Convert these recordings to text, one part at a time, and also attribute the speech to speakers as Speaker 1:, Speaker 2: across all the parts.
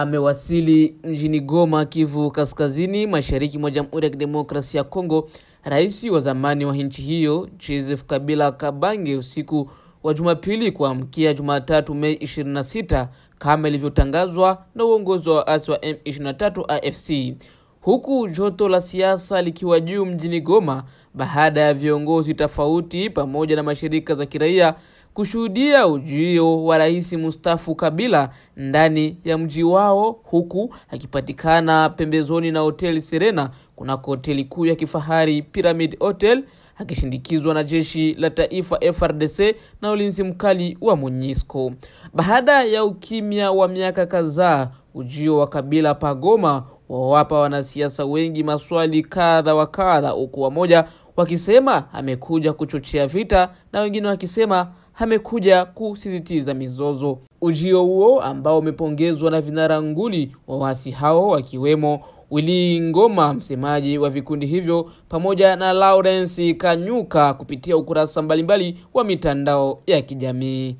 Speaker 1: Amewasili mjini Goma, Kivu Kaskazini, mashariki mwa Jamhuri ya Kidemokrasia ya Kongo, rais wa zamani wa nchi hiyo Joseph Kabila Kabange usiku wa Jumapili kuamkia Jumatatu Mei 26 kama ilivyotangazwa na uongozi wa waasi wa M23 AFC. Huku joto la siasa likiwa juu mjini Goma baada ya viongozi tofauti pamoja na mashirika za kiraia kushuhudia ujio wa rais mstaafu Kabila ndani ya mji wao, huku akipatikana pembezoni na hoteli Serena kunako hoteli kuu ya kifahari Pyramid Hotel, akishindikizwa na jeshi la taifa FARDC na ulinzi mkali wa MONUSCO. Baada ya ukimya wa miaka kadhaa, ujio wa Kabila pagoma wawapa wanasiasa wengi maswali kadha wa kadha, huku wamoja wakisema amekuja kuchochea vita na wengine wakisema amekuja kusisitiza mizozo. Ujio huo ambao umepongezwa na vinara nguli wa waasi hao wakiwemo Willy Ngoma, msemaji wa vikundi hivyo, pamoja na Lawrence Kanyuka kupitia ukurasa mbalimbali wa mitandao ya kijamii.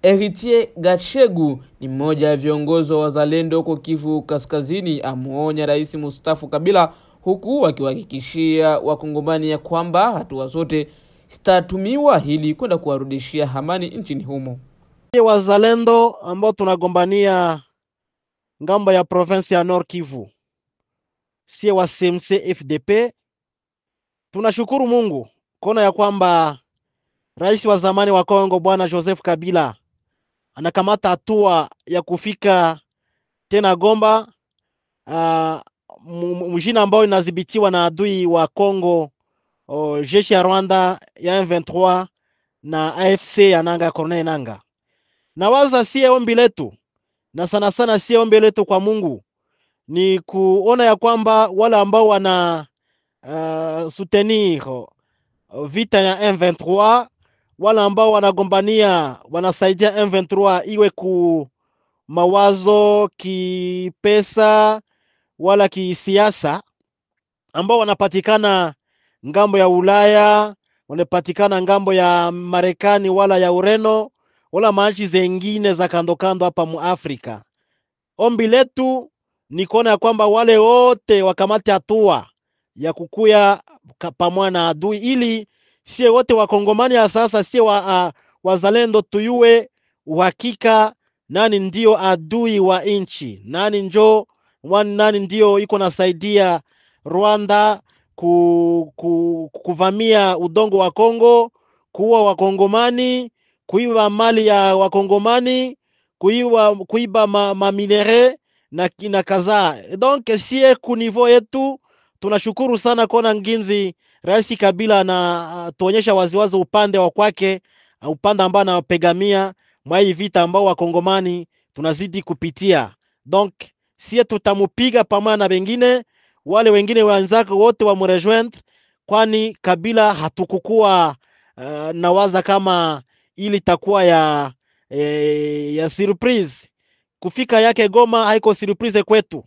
Speaker 1: Heritier Gachegu ni mmoja wa viongozi wa wazalendo kwa Kivu Kaskazini, amuonya rais mstaafu Kabila, huku akiwahakikishia wakongomani ya kwamba hatua zote zitatumiwa ili kwenda kuwarudishia amani nchini humo.
Speaker 2: Wazalendo ambao tunagombania ngambo ya province ya Nord Kivu, sie wa CMC FDP, tunashukuru Mungu kuona ya kwamba rais wa zamani wa Kongo bwana Joseph Kabila anakamata hatua ya kufika tena Goma, mjini ambao inadhibitiwa na adui wa Kongo, jeshi ya Rwanda ya M23 na AFC ya Nanga Corneille Nanga. Na waza sie ombi letu, na sana sana sie ombi letu kwa Mungu, ni kuona ya kwamba wale ambao wana soutenir vita ya M23, wale ambao wanagombania wanasaidia M23 iwe ku mawazo, kipesa wala kisiasa, ambao wanapatikana ngambo ya Ulaya, wanapatikana ngambo ya Marekani wala ya Ureno wala manchi zengine za kando kando hapa mu Afrika. Ombi letu ni kuona ya kwamba wale wote wakamate hatua ya kukuya pamoja na adui, ili sie wote wakongomani ya sasa, sie wazalendo tuyue uhakika nani ndio adui wa inchi, nani ndio iko nasaidia Rwanda kuvamia udongo wa Kongo, kuua wakongomani, kuiba mali ya wakongomani, kuiba minere na kaza. Donc sie ku niveau yetu tunashukuru sana kona nginzi rais Kabila na tuonyesha waziwazi upande wa kwake, upande ambao anapegamia mwa hii vita ambao wakongomani tunazidi kupitia. Donc sie tutamupiga pamoja na wengine, wale wengine wenzake wote wa mrejoindre, kwani Kabila hatukukua nawaza kama ili takuwa ya surprise. Kufika yake Goma haiko surprise kwetu,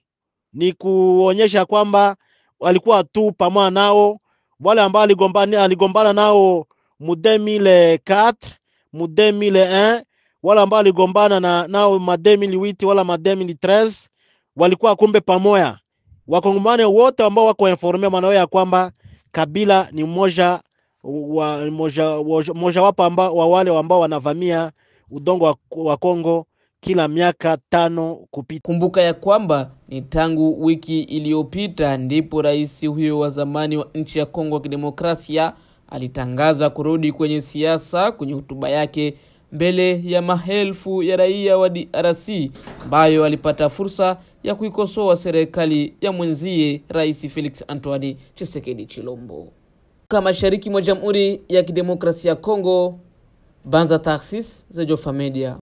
Speaker 2: ni kuonyesha kwamba walikuwa tu pamoja nao wale ambao aligombana nao mu 2004 mu 2001, wale ambao aligombana nao ma 2008 wala ma 2013, walikuwa kumbe pamoja. Wakongomani wote ambao wako informe manao ya kwamba Kabila ni mmoja wapo ambao wale ambao wanavamia udongo wa Kongo kila miaka 5 kupita.
Speaker 1: Kumbuka ya kwamba ni tangu wiki iliyopita ndipo rais huyo wa zamani wa nchi ya Kongo ya Kidemokrasia alitangaza kurudi kwenye siasa kwenye hotuba yake mbele ya maelfu ya raia wa DRC, ambayo alipata fursa ya kuikosoa serikali ya mwenzie Rais Felix Antoine Tshisekedi Chilombo. Kama mashariki mwa Jamhuri ya Kidemokrasia ya Kongo, Banza Tarsis za Jofa Media.